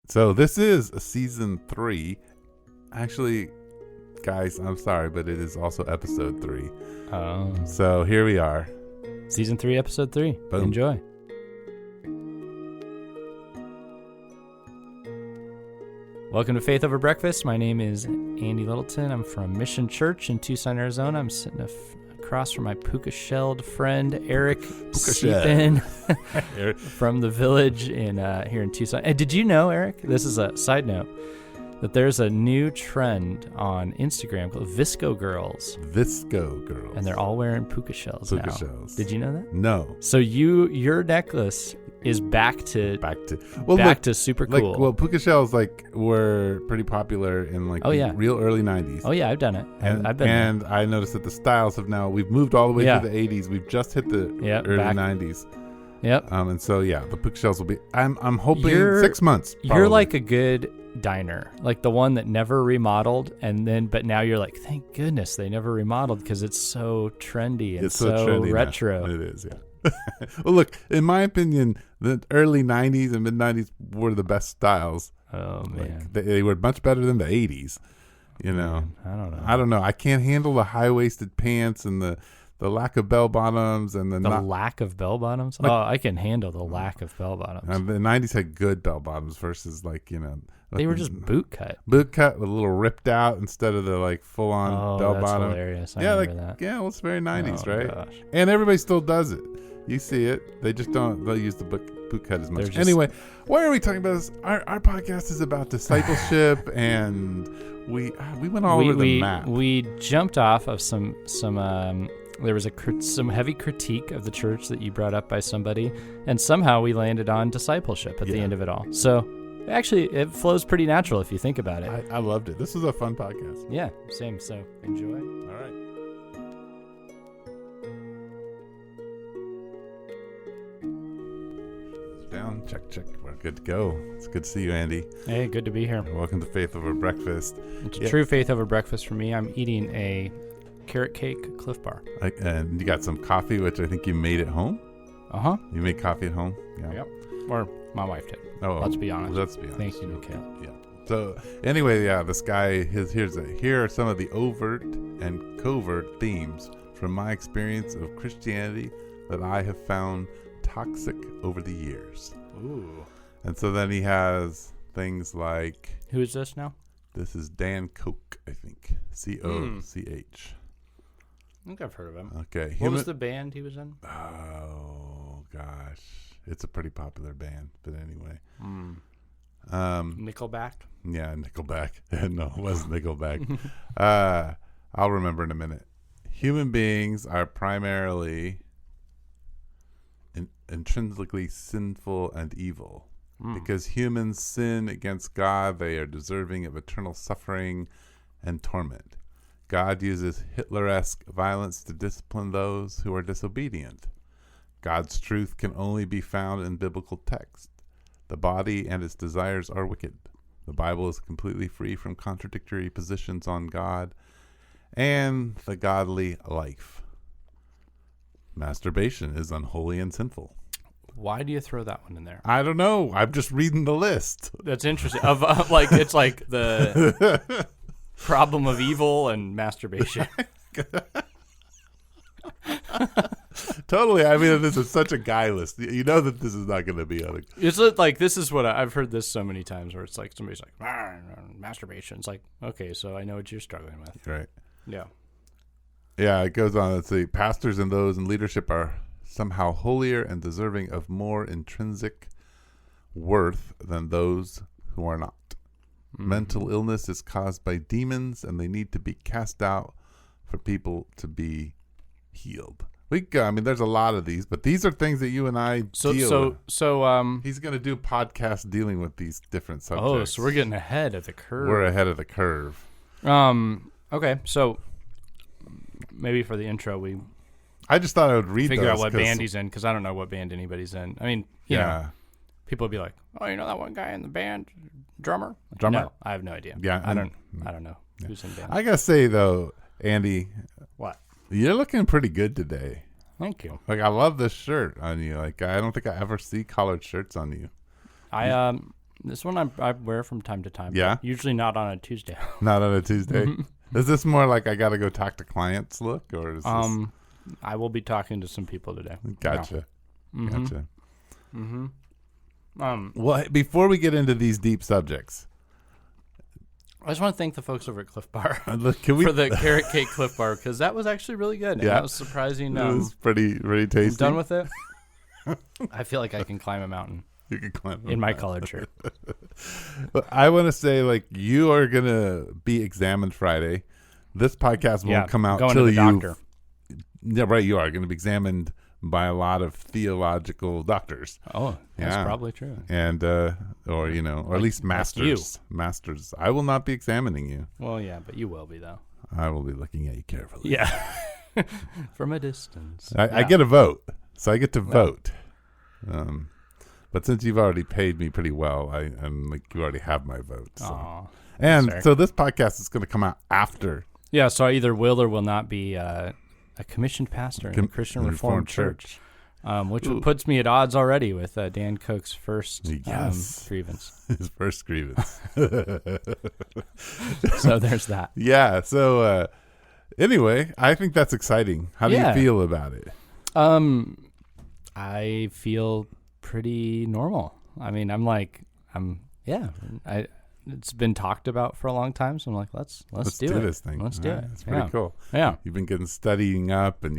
So this is season 3. Actually, guys, I'm sorry, but it is also episode 3. Oh. So here we are. Season 3, episode 3. Boom. Enjoy. Welcome to Faith Over Breakfast. My name is Andy Littleton. I'm from Mission Church in Tucson, Arizona. I'm sitting across from my puka-shelled friend, Eric Deepen, from the village here in Tucson. And did you know, Eric, this is a side note, that there's a new trend on Instagram called Visco Girls. Visco Girls. And they're all wearing puka shells now. Puka shells. Did you know that? No. So your necklace is back to super cool. Like, well, puka shells were pretty popular in real early 90s. Oh yeah, I've done it. I've been and there. I noticed that the styles have we've moved all the way through the 80s. We've just hit the early 90s. Yep. And so the puka shells will be. I'm hoping 6 months. Probably. You're like a good diner, like the one that never remodeled, but now you're like, thank goodness they never remodeled because it's so trendy and it's so trendy retro. Now. It is, yeah. Well, look, in my opinion, the early 90s and mid 90s were the best styles. Oh man, they were much better than the 80s. You know, man, I don't know. I can't handle the high waisted pants and the lack of bell bottoms and lack of bell bottoms. I can handle the lack of bell bottoms. The 90s had good bell bottoms versus they were just boot cut with a little ripped out instead of the full on bell bottom. Hilarious. I remember that. Yeah, well, it's very 90s, right? Gosh. And everybody still does it. You see it. They just they'll use the boot cut as much. Anyway, why are we talking about this? Our podcast is about discipleship, and we went all over the map. We jumped off of some there was some heavy critique of the church that you brought up by somebody, and somehow we landed on discipleship at the end of it all. So actually, it flows pretty natural if you think about it. I loved it. This was a fun podcast. Yeah, same. So enjoy. All right. Down, check. We're good to go. It's good to see you, Andy. Hey, good to be here. Welcome to Faith Over Breakfast. It's a true faith over breakfast for me. I'm eating a carrot cake Cliff Bar. And you got some coffee, which I think you made at home. You made coffee at home. Yeah. Yep. Or my wife did. Oh, let's be honest. Let's be honest. Thank you, Nicole. Yeah. So anyway, this guy. Here are some of the overt and covert themes from my experience of Christianity that I have found toxic over the years. Ooh. And so then he has things like... Who is this now? This is Dan Koch, I think. C-O-C-H. I think I've heard of him. Okay. What was the band he was in? Oh, gosh. It's a pretty popular band, but anyway. Nickelback? Yeah, Nickelback. No, it wasn't Nickelback. I'll remember in a minute. Human beings are primarily... intrinsically sinful and evil. Because humans sin against God, they are deserving of eternal suffering and torment. God uses Hitleresque violence to discipline those who are disobedient. God's truth can only be found in biblical text. The body and its desires are wicked. The Bible is completely free from contradictory positions on God and the godly life. Masturbation is unholy and sinful. Why do you throw that one in there? I don't know. I'm just reading the list. That's interesting. It's like the problem of evil and masturbation. Totally. I mean, this is such a guy list. You know that this is not going to be on it. It's like, this is what I've heard this so many times where it's like somebody's like, masturbation. It's like, okay, so I know what you're struggling with. Right. Yeah. Yeah, it goes on. Let's see. Pastors and those in leadership are somehow holier and deserving of more intrinsic worth than those who are not. Mental illness is caused by demons, and they need to be cast out for people to be healed. There's a lot of these, but these are things that you and I deal with. So he's going to do podcasts dealing with these different subjects. Oh, so we're getting ahead of the curve. We're ahead of the curve. Okay, so maybe for the intro, I just thought I would figure out what band he's in, because I don't know what band anybody's in. I mean, you know, people would be like, "Oh, you know that one guy in the band, drummer?" No, I have no idea. Yeah, I don't know who's in band. I gotta say though, Andy, what? You're looking pretty good today. Thank you. I love this shirt on you. I don't think I ever see collared shirts on you. I This one I wear from time to time. Yeah? Usually not on a Tuesday. Not on a Tuesday? Is this more like I got to go talk to clients look, or is this... I will be talking to some people today. Gotcha. Yeah. Gotcha. Mm-hmm. Well, before we get into these deep subjects, I just want to thank the folks over at Cliff Bar can for the carrot cake Cliff Bar, because that was actually really good. Yeah. That was surprising. It was pretty tasty. I'm done with it. I feel like I can climb a mountain. You can climb in my collared shirt. But I want to say, like, you are going to be examined Friday. This podcast won't come out till you... doctor. Yeah, right, you are going to be examined by a lot of theological doctors. Oh, that's probably true. And, or at least masters. You. Masters. I will not be examining you. Well, yeah, but you will be, though. I will be looking at you carefully. Yeah. From a distance. I get a vote. So I get to vote. But since you've already paid me pretty well, I'm like, you already have my vote. So. And so this podcast is going to come out after. Yeah, so I either will or will not be a commissioned pastor in a Christian Reformed Church. Which puts me at odds already with Dan Koch's first grievance. His first grievance. So there's that. Yeah. So anyway, I think that's exciting. How do you feel about it? I feel pretty normal. I mean, it's been talked about for a long time, so I'm like, let's do this thing. Let's do it. It's pretty cool. Yeah. You've been studying up, and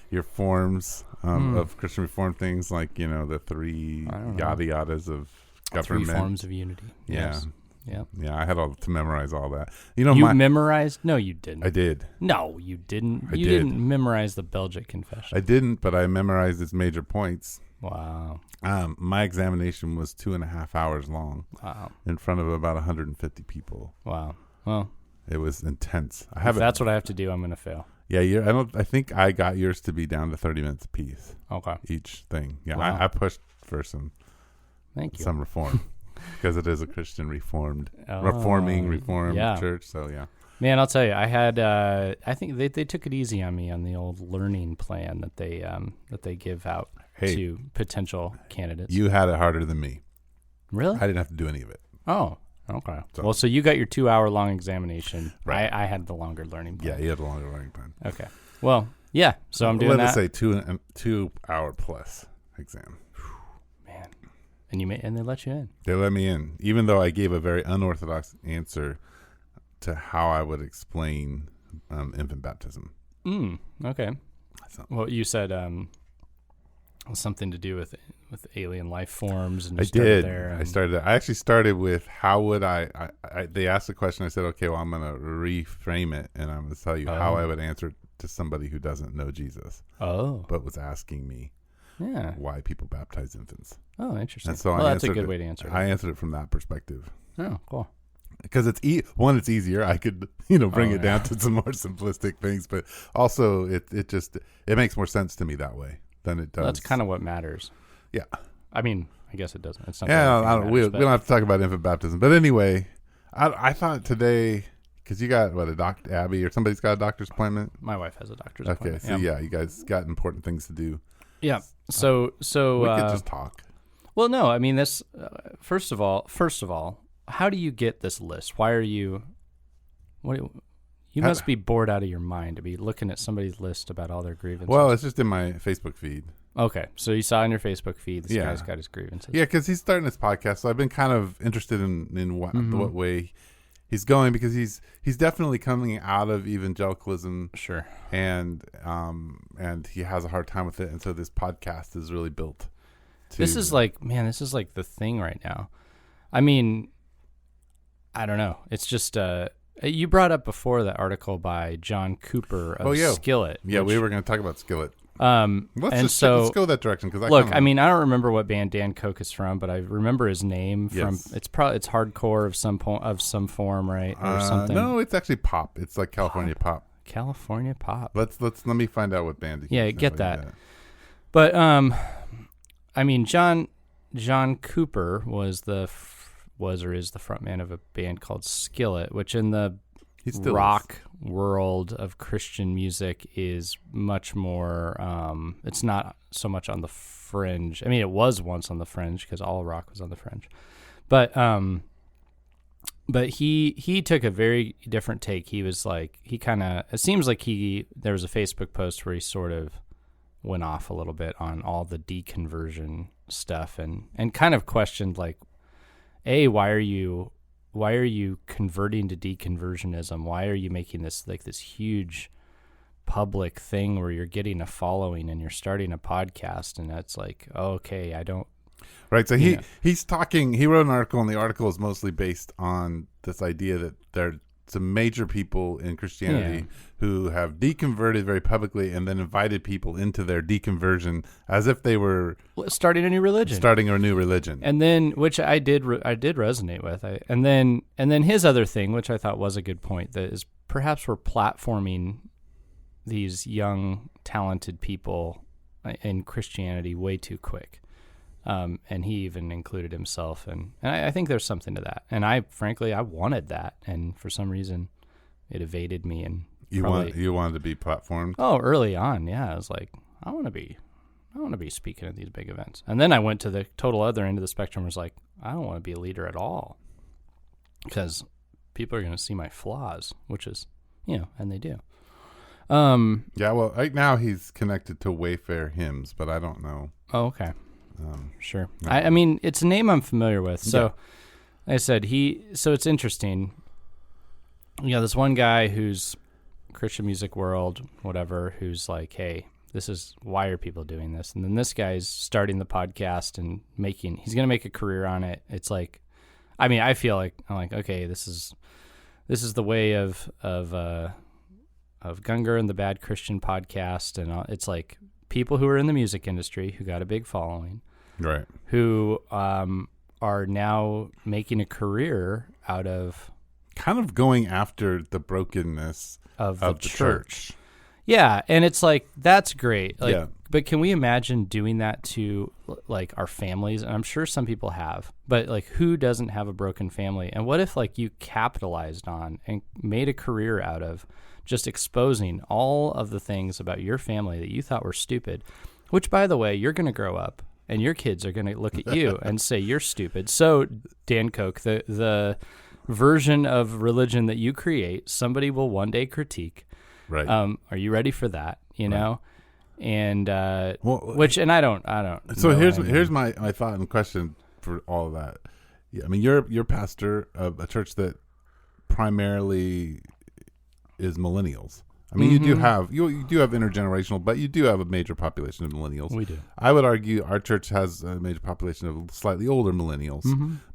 your forms of Christian Reform things, like the three yada yadas of government. 3 forms of unity. Yes. Yeah. I had to memorize all that. You memorized? No, you didn't. I did. No, you didn't. You didn't memorize the Belgic Confession. I didn't, but I memorized its major points. Wow. My examination was 2.5 hours long. Wow. In front of about 150 people. Wow. Well, it was intense. If that's what I have to do, I'm going to fail. Yeah, I think I got yours to be down to 30 minutes apiece. Okay. Each thing. Yeah, wow. I pushed for some reform because it is a Christian reformed church. So yeah. Man, I'll tell you, I had I think they took it easy on me on the old learning plan that they give out to potential candidates. You had it harder than me. Really? I didn't have to do any of it. Oh, okay. So you got your 2-hour-long examination. Right. I had the longer learning plan. Yeah, you had the longer learning plan. Okay. Well, yeah. So I'm doing that. Let us say 2 hour plus exam. Man, and they let you in. They let me in, even though I gave a very unorthodox answer to how I would explain infant baptism. Okay. Well, you said something to do with alien life forms, and I did. I actually started with how would I they asked the question. I said, okay, well, I'm going to reframe it, and I'm going to tell you how I would answer it to somebody who doesn't know Jesus. But was asking me why people baptize infants. Oh, interesting. And so that's a good way to answer it. I answered it from that perspective. Oh, cool. Because it's it's easier. I could bring it down to some more simplistic things, but also it makes more sense to me that way than it does. That's kind of what matters. Yeah. I mean, I guess it doesn't. It's not. Yeah, we don't have to talk about infant baptism, but anyway, I thought today, because you got a doctor, Abby, or somebody's got a doctor's appointment. My wife has a doctor's appointment. Okay, so you guys got important things to do. Yeah. So we could just talk. Well, no, I mean this. First of all, how do you get this list? Why are you? You must be bored out of your mind to be looking at somebody's list about all their grievances. Well, it's just in my Facebook feed. Okay, so you saw in your Facebook feed this guy's got his grievances. Yeah, because he's starting his podcast, so I've been kind of interested in what way he's going, because he's definitely coming out of evangelicalism. Sure. And he has a hard time with it, and so this podcast is really built. This is like the thing right now. I mean, I don't know. It's just you brought up before that article by John Cooper of Skillet. Yeah, we were going to talk about Skillet. Let's go that direction, because I mean, I don't remember what band Dan Koch is from, but I remember his name from. It's hardcore of some form, right, or something. No, it's actually pop. It's like California pop. California pop. Let me find out what band. Get that. But I mean, John Cooper is the front man of a band called Skillet, which in the rock world of Christian music is much more, it's not so much on the fringe. I mean, it was once on the fringe because all rock was on the fringe. But he took a very different take. He was like, it seems like there was a Facebook post where he sort of went off a little bit on all the deconversion stuff and kind of questioned like, why are you converting to deconversionism? Why are you making this like this huge public thing where you're getting a following and you're starting a podcast? And that's like, okay, I don't. Right. So he's talking, he wrote an article, and the article is mostly based on this idea that there are some major people in Christianity who have deconverted very publicly and then invited people into their deconversion as if they were starting a new religion. And then, which I did resonate with. And then his other thing, which I thought was a good point, that is perhaps we're platforming these young, talented people in Christianity way too quick. And he even included himself, and I think there's something to that. And I wanted that, and for some reason, it evaded me. And you wanted to be platformed. Oh, early on, yeah, I was like, I want to be speaking at these big events. And then I went to the total other end of the spectrum. Was like, I don't want to be a leader at all, because people are going to see my flaws, which is, and they do. Yeah. Well, right now he's connected to Wayfair Hymns, but I don't know. Oh, okay. Sure. No. I mean, it's a name I'm familiar with. So, like I said, so it's interesting. This one guy who's Christian music world, whatever, who's like, hey, why are people doing this? And then this guy's starting the podcast and he's going to make a career on it. It's like, I mean, I feel like, I'm like, okay, this is the way of Gungar and the Bad Christian podcast. And it's like people who are in the music industry who got a big following. Right. Who are now making a career out of kind of going after the brokenness of the church. Yeah, and it's like, that's great. Like, yeah. But can we imagine doing that to like our families? And I'm sure some people have, but like, who doesn't have a broken family? And what if like you capitalized on and made a career out of just exposing all of the things about your family that you thought were stupid, which, by the way, you're going to grow up and your kids are going to look at you and say you're stupid. So, Dan Koch, the version of religion that you create, somebody will one day critique. Right. Are you ready for that? You know? And I don't. So here's my thought and question for all of that. Yeah, I mean, you're pastor of a church that primarily is millennials. I mean, you do have intergenerational, but you do have a major population of millennials. We do. I would argue our church has a major population of slightly older millennials,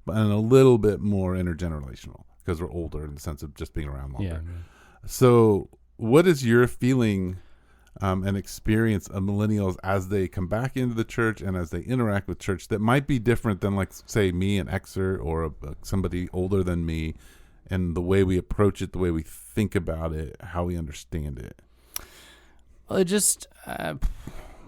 but and a little bit more intergenerational because we're older in the sense of just being around longer. Yeah. So, what is your feeling and experience of millennials as they come back into the church and as they interact with church that might be different than, like, say, me, an Xer, or somebody older than me? And the way we approach it, the way we think about it, how we understand it. Well, it just,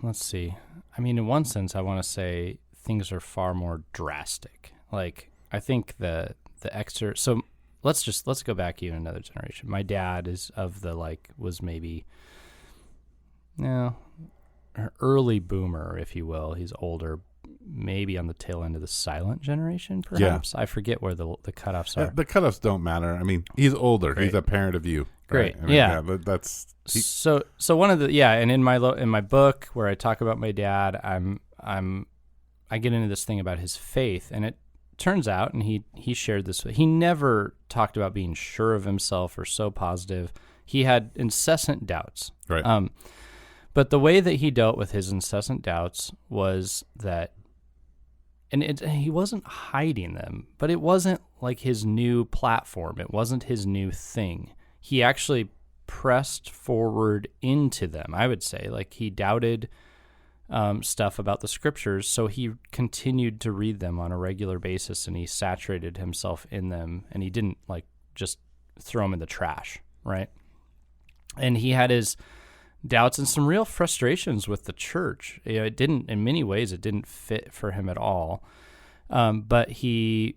let's see. I mean, in one sense, I want to say things are far more drastic. Like, I think the Xer, so let's go back even another generation. My dad was maybe, early boomer, if you will. He's older, maybe on the tail end of the silent generation, perhaps. Yeah. I forget where the cutoffs are. The cutoffs don't matter. I mean, he's older. Great. He's a parent of you. Great. Right? I mean, that's so one of the and in my book where I talk about my dad, I get into this thing about his faith, and it turns out, and he shared this. He never talked about being sure of himself or so positive. He had incessant doubts. Right. But the way that he dealt with his incessant doubts was that, and he wasn't hiding them, but it wasn't like his new platform. It wasn't his new thing. He actually pressed forward into them, I would say. Like, he doubted stuff about the scriptures, so he continued to read them on a regular basis, and he saturated himself in them, and he didn't, like, just throw them in the trash, right? And he had his doubts and some real frustrations with the church. In many ways, it didn't fit for him at all. But he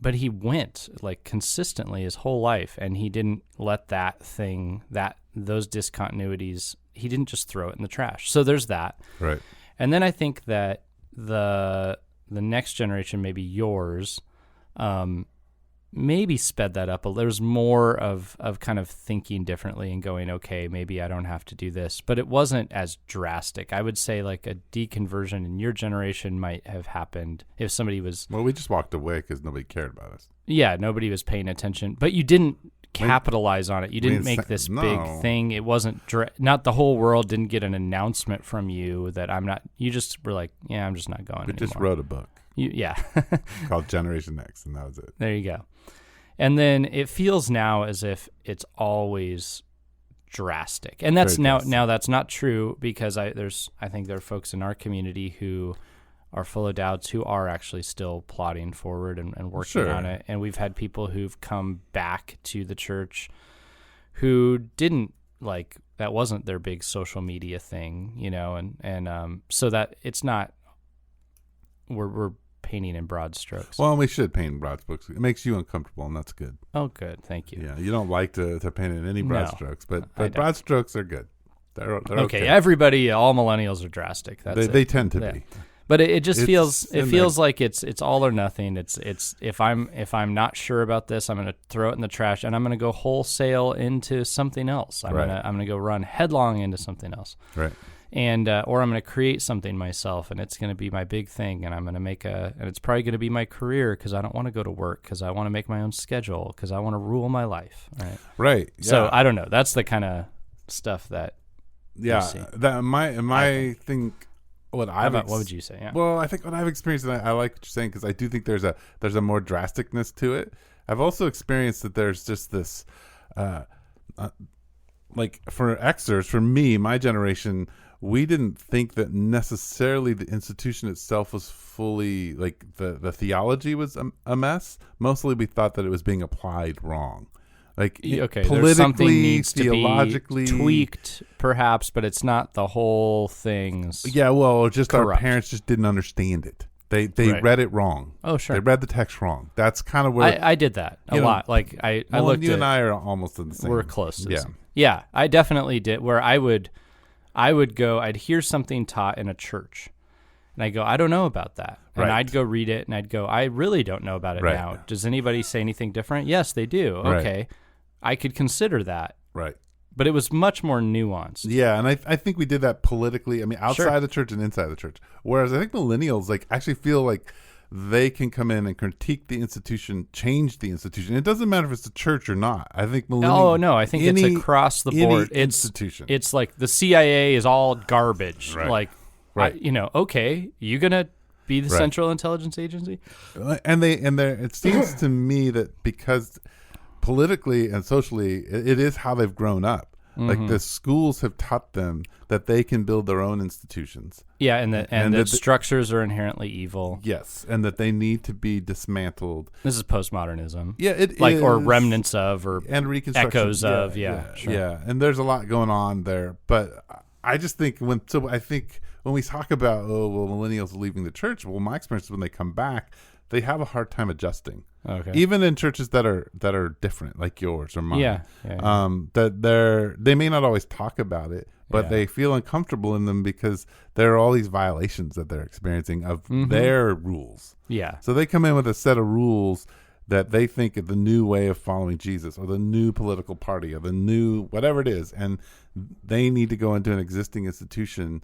went, like, consistently his whole life, and he didn't let those discontinuities, he didn't just throw it in the trash. So there's that. Right. And then I think that the next generation, maybe yours, maybe sped that up. There was more of kind of thinking differently and going, okay, maybe I don't have to do this. But it wasn't as drastic. I would say like a deconversion in your generation might have happened if somebody was... Well, we just walked away because nobody cared about us. Yeah, nobody was paying attention. But you didn't capitalize on it. You didn't make this big thing. It wasn't... not the whole world didn't get an announcement from you that I'm not... You just were like, yeah, I'm just not going anymore. We just wrote a book. Yeah. Called Generation X, and that was it. There you go. And then it feels now as if it's always drastic. And that's now that's not true, because I think there are folks in our community who are full of doubts, who are actually still plodding forward and working on it. And we've had people who've come back to the church who didn't that wasn't their big social media thing, and so that it's not, we're painting in broad strokes. Well, we should paint in broad strokes. It makes you uncomfortable, and that's good. Oh, good. Thank you. Yeah, you don't like to paint in any broad strokes, but broad strokes are good. They're okay. Everybody, all millennials are drastic. They tend to be. But it just feels like it's all or nothing. It's if I'm not sure about this, I'm going to throw it in the trash, and I'm going to go wholesale into something else. I'm going to go run headlong into something else. Right. And or I'm going to create something myself, and it's going to be my big thing, and I'm going to and it's probably going to be my career, because I don't want to go to work, because I want to make my own schedule, because I want to rule my life. Right. Yeah. So I don't know. That's the kind of stuff that. That my thing. What would you say? Yeah. Well, I think what I've experienced, and I like what you're saying, because I do think there's a more drasticness to it. I've also experienced that there's just this, like for Xers, for me, my generation, we didn't think that necessarily the institution itself was fully, like the theology was a mess. Mostly we thought that it was being applied wrong. Like politically, something needs theologically, to be tweaked, perhaps, but it's not the whole thing's. Yeah, well, just corrupt. Our parents just didn't understand it. They read it wrong. Oh, sure. They read the text wrong. That's kind of where I did that a lot. Like I looked. You and I are almost in the same. We're close to the same. Yeah, I definitely did. Where I would go. I'd hear something taught in a church, and I go, I don't know about that. And I'd go read it, and I'd go, I really don't know about it now. Does anybody say anything different? Yes, they do. Okay. I could consider that. Right. But it was much more nuanced. Yeah, and I think we did that politically. I mean, outside the church and inside the church. Whereas I think millennials actually feel like they can come in and critique the institution, change the institution. It doesn't matter if it's the church or not. I think millennials... Oh, no, I think it's across the board. Institution. It's like the CIA is all garbage. Right. Okay, you going to be the Central Intelligence Agency? And it seems to me that because... politically and socially, it is how they've grown up. Mm-hmm. Like the schools have taught them that they can build their own institutions. Yeah, and the structures are inherently evil. Yes, and that they need to be dismantled. This is postmodernism. Yeah, it is. Or remnants of, or and reconstruction. Echoes of. Yeah, and there's a lot going on there. But I just think when we talk about millennials leaving the church, well, my experience is when they come back, they have a hard time adjusting. Okay. Even in churches that are different, like yours or mine. Yeah. That they may not always talk about it, but they feel uncomfortable in them because there are all these violations that they're experiencing of their rules. Yeah. So they come in with a set of rules that they think is the new way of following Jesus, or the new political party, or the new whatever it is, and they need to go into an existing institution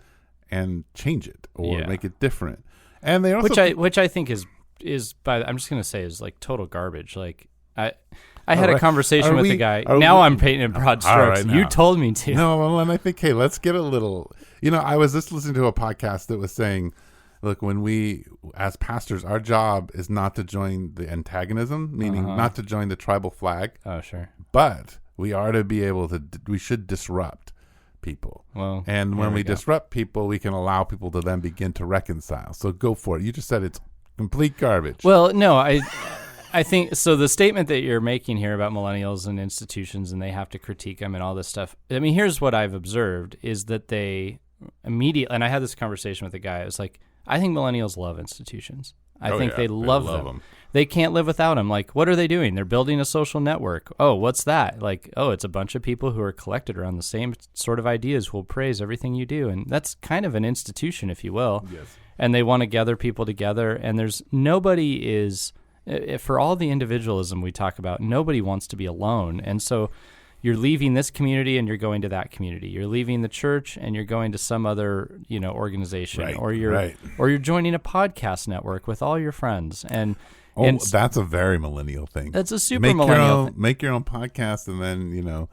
and change it or make it different. And they also which I think is I'm just going to say is like total garbage. Like I had a conversation with a guy. Now I'm painting in broad strokes. You told me to. No, well, and I think, hey, let's get a little, I was just listening to a podcast that was saying, look, when we, as pastors, our job is not to join the antagonism, meaning not to join the tribal flag. Oh, sure. But we are to be able to, we should disrupt people. Well, and when we disrupt people, we can allow people to then begin to reconcile. So go for it. You just said it's complete garbage. Well, no, I think so. The statement that you're making here about millennials and institutions, and they have to critique them and all this stuff. I mean, here's what I've observed is that they immediately, and I had this conversation with a guy. It was like, I think millennials love institutions. I think they love them. They can't live without them. Like, what are they doing? They're building a social network. Oh, what's that? Like, it's a bunch of people who are collected around the same sort of ideas who will praise everything you do. And that's kind of an institution, if you will. Yes. And they want to gather people together. And there's nobody is, for all the individualism we talk about, nobody wants to be alone. And so you're leaving this community and you're going to that community. You're leaving the church and you're going to some other, organization, Right, or you're joining a podcast network with all your friends. And that's a very millennial thing. That's a super millennial thing. Make your own podcast and then,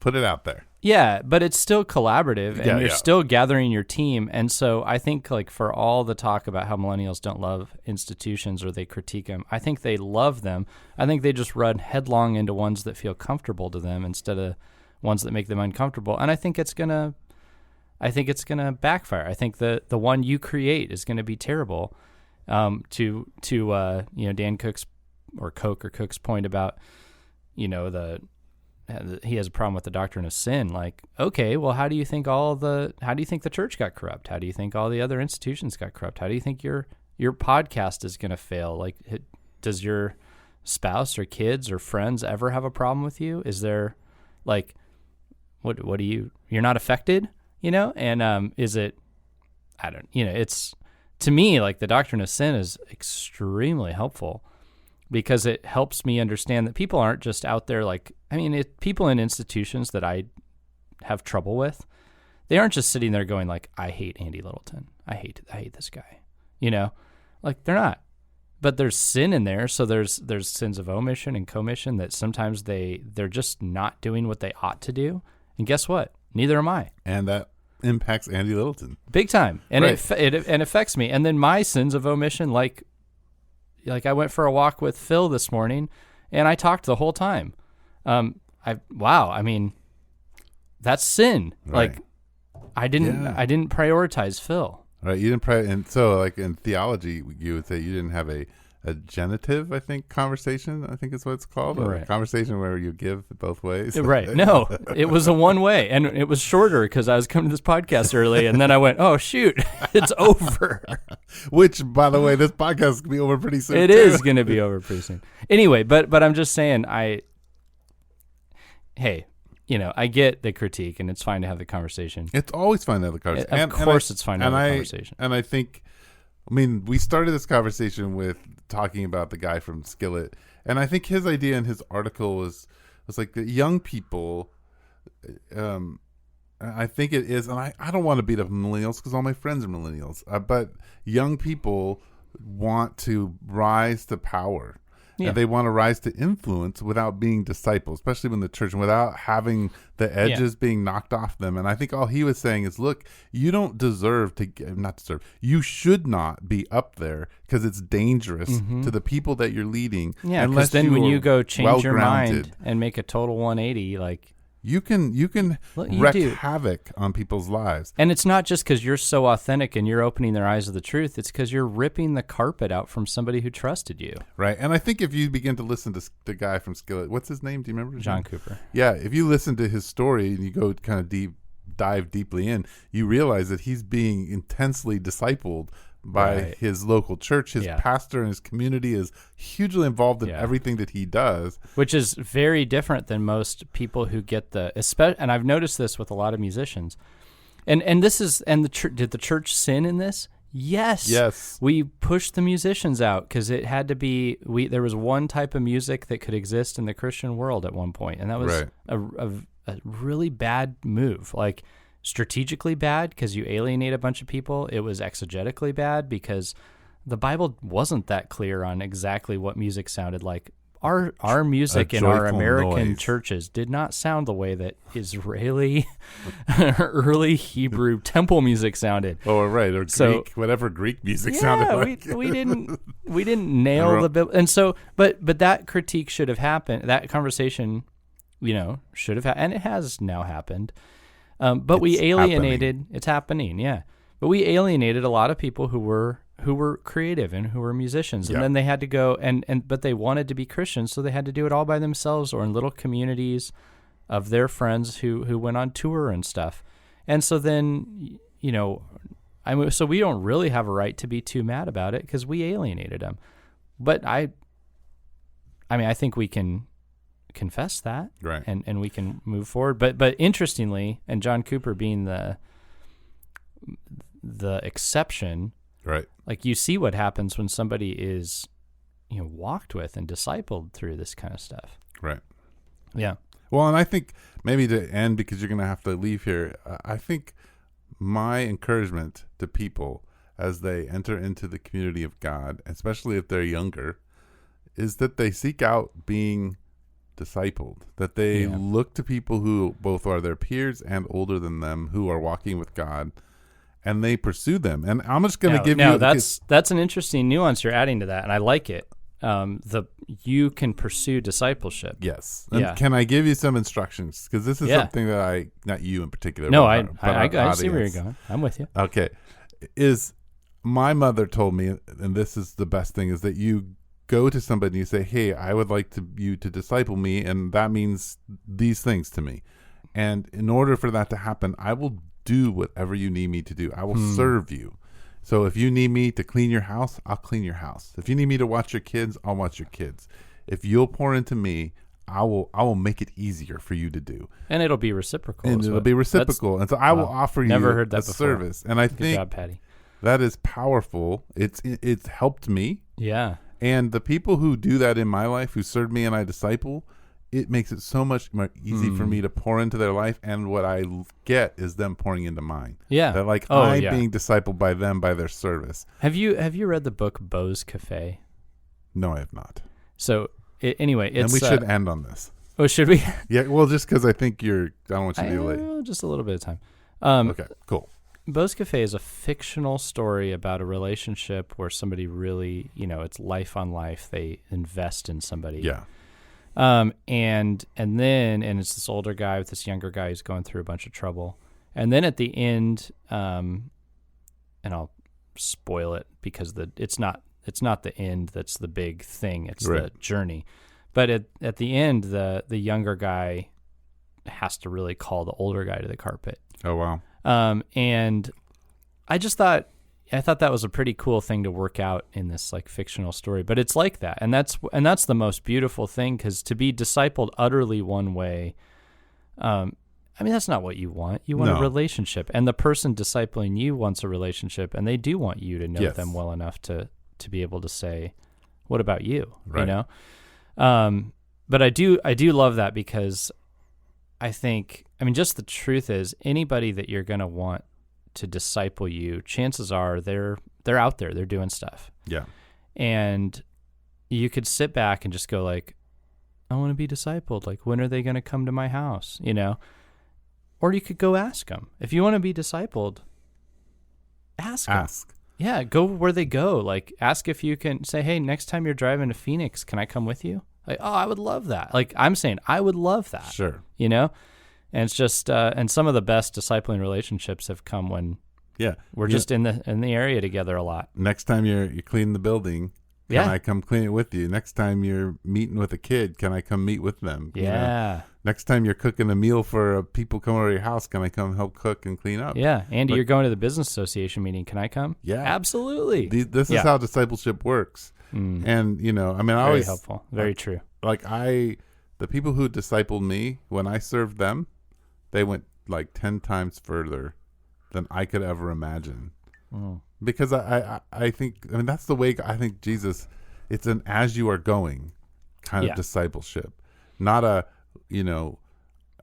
put it out there. Yeah, but it's still collaborative, and you're still gathering your team. And so I think, like, for all the talk about how millennials don't love institutions or they critique them, I think they love them. I think they just run headlong into ones that feel comfortable to them instead of ones that make them uncomfortable. And I think it's gonna backfire. I think the one you create is gonna be terrible. To Dan Cook's Cook's point about he has a problem with the doctrine of sin. Like, okay, well, how do you think the church got corrupt? How do you think all the other institutions got corrupt? How do you think your podcast is going to fail? Like, does your spouse or kids or friends ever have a problem with you? Is there, like, what do you're not affected, And is it, it's, to me, like, the doctrine of sin is extremely helpful, because it helps me understand that people aren't just out there people in institutions that I have trouble with, they aren't just sitting there going like, I hate Andy Littleton. I hate this guy. Like, they're not. But there's sin in there, so there's sins of omission and commission that sometimes they're just not doing what they ought to do. And guess what? Neither am I. And that impacts Andy Littleton. Big time. And right. it affects me. And then my sins of omission, like I went for a walk with Phil this morning, and I talked the whole time. That's sin. Right. Like, I didn't prioritize Phil. Right. You didn't and so, like, in theology, you would say you didn't have a genitive, I think, conversation, I think is what it's called. Right. A conversation where you give both ways. Right. No, it was a one way, and it was shorter because I was coming to this podcast early, and then I went, oh, shoot, it's over. Which, by the way, this podcast could be over pretty soon. It is going to be over pretty soon. Anyway, but I'm just saying, I get the critique, and it's fine to have the conversation. It's always fine to have the conversation. Of course it's fine to have the conversation. And I think, we started this conversation with talking about the guy from Skillet, and I think his idea in his article was like the young people, I think it is, and I don't want to beat up millennials because all my friends are millennials, but young people want to rise to power. Yeah. And they want to rise to influence without being disciples, especially when the church, without having the edges being knocked off them. And I think all he was saying is, look, you don't deserve to you should not be up there because it's dangerous to the people that you're leading. Yeah, because then when you go change your mind and make a total 180, like, you can wreak havoc on people's lives. And it's not just because you're so authentic and you're opening their eyes to the truth. It's because you're ripping the carpet out from somebody who trusted you. Right. And I think if you begin to listen to the guy from Skillet, what's his name? Do you remember? John Cooper. Yeah. If you listen to his story and you go kind of dive deeply in, you realize that he's being intensely discipled by his local church. His pastor and his community is hugely involved in everything that he does, which is very different than most people who get and I've noticed this with a lot of musicians. And did the church sin in this? Yes. We pushed the musicians out because it had to be. There was one type of music that could exist in the Christian world at one point, and that was a really bad move. Like, strategically bad because you alienate a bunch of people. It was exegetically bad because the Bible wasn't that clear on exactly what music sounded like. Our music in our American churches did not sound the way that Israeli early Hebrew temple music sounded. Oh, right, or Greek, whatever Greek music sounded like. we didn't nail the Bible, and so but that critique should have happened. That conversation, should have and it has now happened. But we alienated. It's happening, yeah. But we alienated a lot of people who were creative and who were musicians, and then they had to go but they wanted to be Christians, so they had to do it all by themselves or in little communities of their friends who went on tour and stuff. And so then, so we don't really have a right to be too mad about it because we alienated them. But I think we can confess that, right, and we can move forward. But interestingly, and John Cooper being the exception, right, like, you see what happens when somebody is walked with and discipled through this kind of stuff. Right. Yeah. Well, and I think maybe to end, because you're going to have to leave here, I think my encouragement to people as they enter into the community of God, especially if they're younger, is that they seek out being discipled, that they look to people who both are their peers and older than them who are walking with God, and they pursue them. And I'm just going to give you... That's an interesting nuance you're adding to that, and I like it. You can pursue discipleship. Yes. And can I give you some instructions? Because this is something that not you in particular. No, I see where you're going. I'm with you. Okay. My mother told me, and this is the best thing, is that you go to somebody and you say, hey, I would like you to disciple me, and that means these things to me. And in order for that to happen, I will do whatever you need me to do. I will serve you. So if you need me to clean your house, I'll clean your house. If you need me to watch your kids, I'll watch your kids. If you'll pour into me, I will make it easier for you to do. And it'll be reciprocal. And it'll be reciprocal. And so I will offer you heard that before. Service. And I think job, Patty. That is powerful. It's helped me. Yeah. And the people who do that in my life, who serve me and I disciple, it makes it so much more easy for me to pour into their life. And what I get is them pouring into mine. Yeah. That I'm being discipled by them, by their service. Have you read the book Beau's Cafe? No, I have not. So anyway, it's... And we should end on this. Oh, should we? Yeah, well, just because I think I don't want you to be late. Just a little bit of time. Okay, cool. Beau's Cafe is a fictional story about a relationship where somebody really, it's life on life. They invest in somebody. Yeah. And it's this older guy with this younger guy who's going through a bunch of trouble. And then at the end, and I'll spoil it because it's not the end that's the big thing. It's the journey. But at the end, the younger guy has to really call the older guy to the carpet. Oh, wow. And I thought that was a pretty cool thing to work out in this fictional story, but it's like that. And that's the most beautiful thing, because to be discipled utterly one way, that's not what you want. You want a relationship, and the person discipling you wants a relationship, and they do want you to know them well enough to be able to say, what about you? Right. But I do love that, because I think, just the truth is, anybody that you're going to want to disciple you, chances are they're out there, they're doing stuff. Yeah. And you could sit back and just go I want to be discipled. When are they going to come to my house? Or you could go ask them. If you want to be discipled, ask them. Yeah, go where they go. Ask if you can say, hey, next time you're driving to Phoenix, can I come with you? I would love that. I'm saying, I would love that. Sure. And it's just, and some of the best discipling relationships have come when we're just in the area together a lot. Next time you clean the building, can I come clean it with you? Next time you're meeting with a kid, can I come meet with them? Yeah. Next time you're cooking a meal for people coming over to your house, can I come help cook and clean up? Yeah. Andy, you're going to the business association meeting. Can I come? Yeah. Absolutely. This is how discipleship works. And, very always helpful. Very true. The people who discipled me, when I served them, they went 10 times further than I could ever imagine. Because I think, that's the way I think Jesus, it's an as you are going kind of discipleship. Not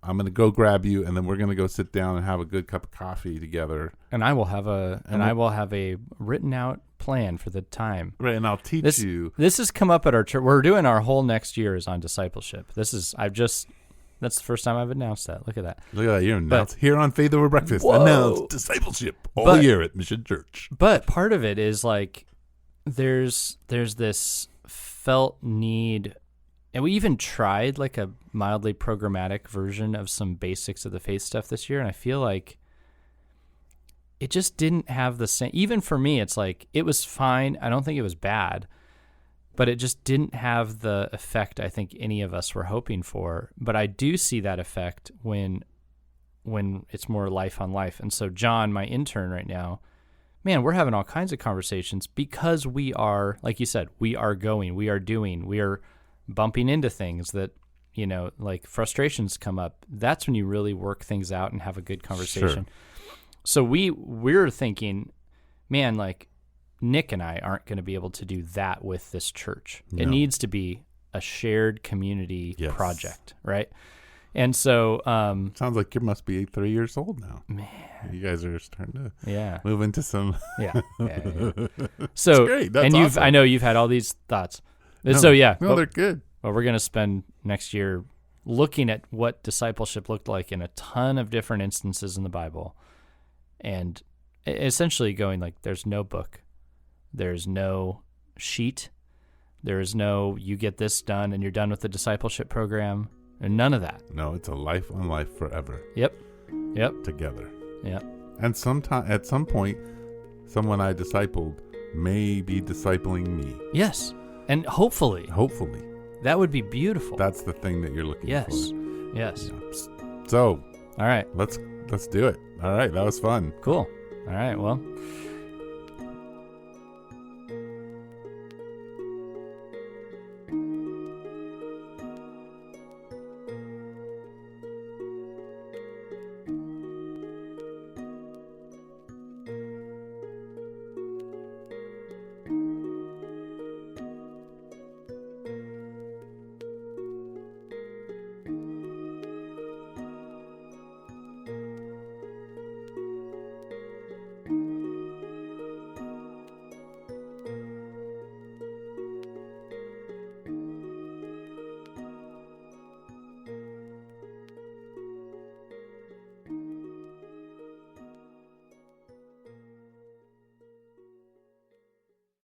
I'm going to go grab you and then we're going to go sit down and have a good cup of coffee together. And I will have a written out plan for the time. Right, and I'll teach you. This has come up at our church. We're doing our whole next year is on discipleship. That's the first time I've announced that. Look at that. You're announced here on Faith Over Breakfast. Announced discipleship all year at Mission Church. But part of it is there's this felt need, and we even tried a mildly programmatic version of some basics of the faith stuff this year, and I feel like it just didn't have the same. Even for me, it's it was fine. I don't think it was bad. But it just didn't have the effect I think any of us were hoping for. But I do see that effect when it's more life on life. And so John, my intern right now, man, we're having all kinds of conversations because we are, like you said, we are going, we are doing, we are bumping into things that, frustrations come up. That's when you really work things out and have a good conversation. Sure. So we're thinking, man, Nick and I aren't going to be able to do that with this church. No. It needs to be a shared community Yes. project, right? And so, Sounds like you must be 3 years old now. man, You guys are starting to yeah, move into some. yeah. So, great. That's and awesome. I know you've had all these thoughts. No, So yeah, no, they're good. well, we're going to spend next year looking at what discipleship looked like in a ton of different instances in the Bible, and essentially going like, there's no book, there's no sheet, there is no you get this done and you're done with the discipleship program, and none of that. No, it's a life on life forever. Yep. Together. Yep. And at some point, someone I discipled may be discipling me. Yes. And hopefully Hopefully. that would be beautiful. That's the thing that you're looking yes. for. Yes. So All right. let's do it. All right. That was fun. Cool. All right. Well,